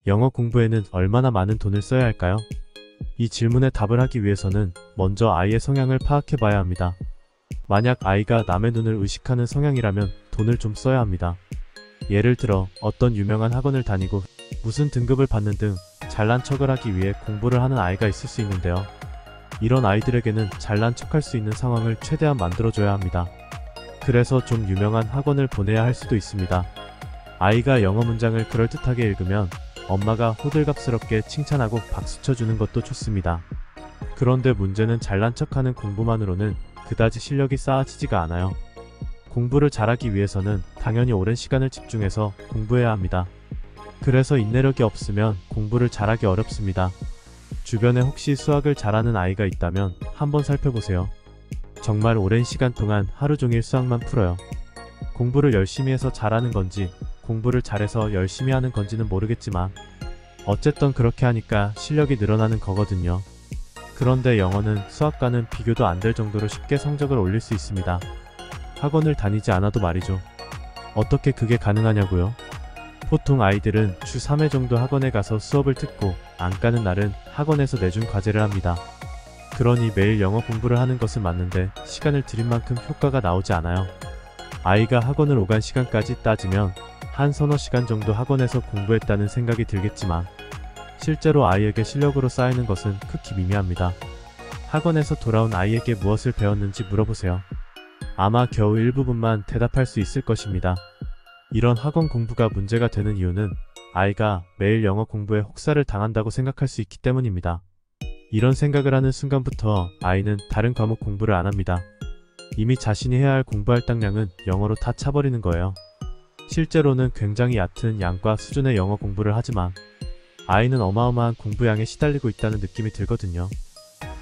영어 공부에는 얼마나 많은 돈을 써야 할까요? 이 질문에 답을 하기 위해서는 먼저 아이의 성향을 파악해 봐야 합니다. 만약 아이가 남의 눈을 의식하는 성향이라면 돈을 좀 써야 합니다. 예를 들어 어떤 유명한 학원을 다니고 무슨 등급을 받는 등 잘난 척을 하기 위해 공부를 하는 아이가 있을 수 있는데요. 이런 아이들에게는 잘난 척할 수 있는 상황을 최대한 만들어줘야 합니다. 그래서 좀 유명한 학원을 보내야 할 수도 있습니다. 아이가 영어 문장을 그럴듯하게 읽으면 엄마가 호들갑스럽게 칭찬하고 박수 쳐주는 것도 좋습니다. 그런데 문제는 잘난 척하는 공부만으로는 그다지 실력이 쌓아지지가 않아요. 공부를 잘하기 위해서는 당연히 오랜 시간을 집중해서 공부해야 합니다. 그래서 인내력이 없으면 공부를 잘하기 어렵습니다. 주변에 혹시 수학을 잘하는 아이가 있다면 한번 살펴보세요. 정말 오랜 시간 동안 하루 종일 수학만 풀어요. 공부를 열심히 해서 잘하는 건지 공부를 잘해서 열심히 하는 건지는 모르겠지만 어쨌든 그렇게 하니까 실력이 늘어나는 거거든요. 그런데 영어는 수학과는 비교도 안 될 정도로 쉽게 성적을 올릴 수 있습니다. 학원을 다니지 않아도 말이죠. 어떻게 그게 가능하냐고요? 보통 아이들은 주 3회 정도 학원에 가서 수업을 듣고 안 가는 날은 학원에서 내준 과제를 합니다. 그러니 매일 영어 공부를 하는 것은 맞는데 시간을 들인 만큼 효과가 나오지 않아요. 아이가 학원을 오간 시간까지 따지면 한 서너 시간 정도 학원에서 공부했다는 생각이 들겠지만 실제로 아이에게 실력으로 쌓이는 것은 극히 미미합니다. 학원에서 돌아온 아이에게 무엇을 배웠는지 물어보세요. 아마 겨우 일부분만 대답할 수 있을 것입니다. 이런 학원 공부가 문제가 되는 이유는 아이가 매일 영어 공부에 혹사를 당한다고 생각할 수 있기 때문입니다. 이런 생각을 하는 순간부터 아이는 다른 과목 공부를 안 합니다. 이미 자신이 해야 할 공부 할당량은 영어로 다 차버리는 거예요. 실제로는 굉장히 얕은 양과 수준의 영어 공부를 하지만 아이는 어마어마한 공부량에 시달리고 있다는 느낌이 들거든요.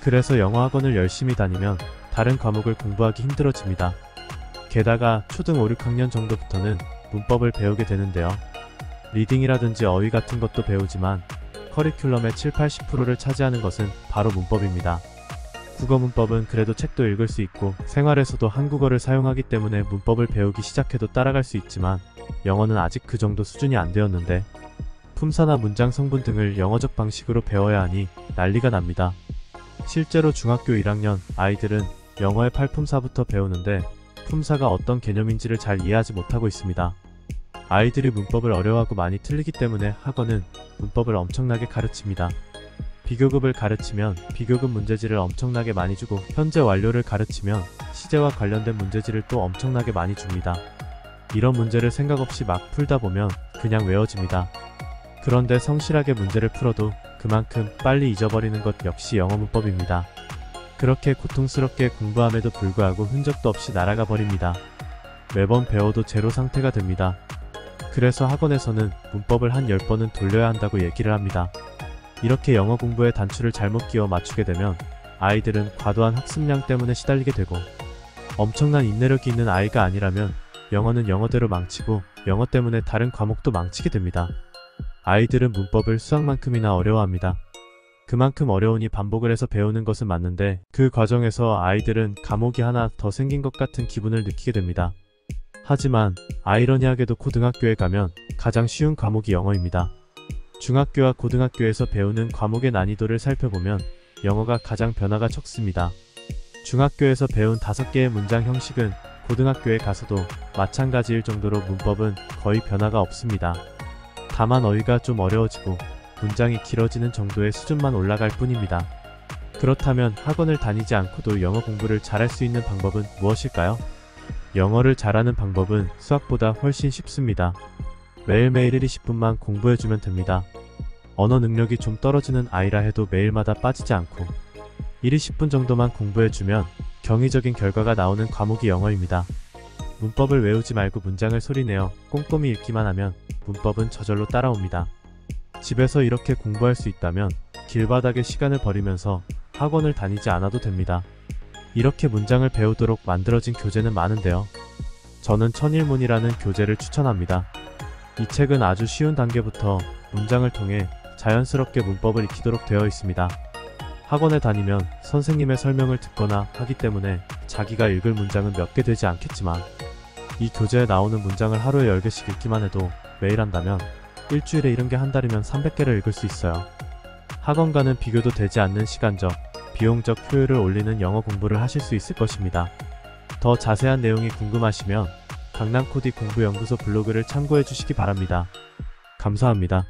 그래서 영어 학원을 열심히 다니면 다른 과목을 공부하기 힘들어집니다. 게다가 초등 5, 6학년 정도부터는 문법을 배우게 되는데요. 리딩이라든지 어휘 같은 것도 배우지만 커리큘럼의 7, 80%를 차지하는 것은 바로 문법입니다. 국어 문법은 그래도 책도 읽을 수 있고 생활에서도 한국어를 사용하기 때문에 문법을 배우기 시작해도 따라갈 수 있지만 영어는 아직 그 정도 수준이 안 되었는데 품사나 문장 성분 등을 영어적 방식으로 배워야 하니 난리가 납니다. 실제로 중학교 1학년 아이들은 영어의 팔품사부터 배우는데 품사가 어떤 개념인지를 잘 이해하지 못하고 있습니다. 아이들이 문법을 어려워하고 많이 틀리기 때문에 학원은 문법을 엄청나게 가르칩니다. 비교급을 가르치면 비교급 문제지를 엄청나게 많이 주고 현재 완료를 가르치면 시제와 관련된 문제지를 또 엄청나게 많이 줍니다. 이런 문제를 생각 없이 막 풀다 보면 그냥 외워집니다. 그런데 성실하게 문제를 풀어도 그만큼 빨리 잊어버리는 것 역시 영어 문법입니다. 그렇게 고통스럽게 공부함에도 불구하고 흔적도 없이 날아가 버립니다. 매번 배워도 제로 상태가 됩니다. 그래서 학원에서는 문법을 한 10번은 돌려야 한다고 얘기를 합니다. 이렇게 영어 공부에 단추를 잘못 끼워 맞추게 되면 아이들은 과도한 학습량 때문에 시달리게 되고 엄청난 인내력이 있는 아이가 아니라면 영어는 영어대로 망치고 영어 때문에 다른 과목도 망치게 됩니다. 아이들은 문법을 수학만큼이나 어려워합니다. 그만큼 어려우니 반복을 해서 배우는 것은 맞는데 그 과정에서 아이들은 과목이 하나 더 생긴 것 같은 기분을 느끼게 됩니다. 하지만 아이러니하게도 고등학교에 가면 가장 쉬운 과목이 영어입니다. 중학교와 고등학교에서 배우는 과목의 난이도를 살펴보면 영어가 가장 변화가 적습니다. 중학교에서 배운 5개의 문장 형식은 고등학교에 가서도 마찬가지일 정도로 문법은 거의 변화가 없습니다. 다만 어휘가 좀 어려워지고 문장이 길어지는 정도의 수준만 올라갈 뿐입니다. 그렇다면 학원을 다니지 않고도 영어 공부를 잘할 수 있는 방법은 무엇일까요? 영어를 잘하는 방법은 수학보다 훨씬 쉽습니다. 매일매일 1, 20분만 공부해주면 됩니다. 언어 능력이 좀 떨어지는 아이라 해도 매일마다 빠지지 않고 1, 20분 정도만 공부해주면 경이적인 결과가 나오는 과목이 영어입니다. 문법을 외우지 말고 문장을 소리내어 꼼꼼히 읽기만 하면 문법은 저절로 따라옵니다. 집에서 이렇게 공부할 수 있다면 길바닥에 시간을 버리면서 학원을 다니지 않아도 됩니다. 이렇게 문장을 배우도록 만들어진 교재는 많은데요. 저는 천일문이라는 교재를 추천합니다. 이 책은 아주 쉬운 단계부터 문장을 통해 자연스럽게 문법을 익히도록 되어 있습니다. 학원에 다니면 선생님의 설명을 듣거나 하기 때문에 자기가 읽을 문장은 몇 개 되지 않겠지만 이 교재에 나오는 문장을 하루에 10개씩 읽기만 해도 매일 한다면 일주일에 이런 게 한 달이면 300개를 읽을 수 있어요. 학원과는 비교도 되지 않는 시간적, 비용적 효율을 올리는 영어 공부를 하실 수 있을 것입니다. 더 자세한 내용이 궁금하시면 강남코디 공부연구소 블로그를 참고해 주시기 바랍니다. 감사합니다.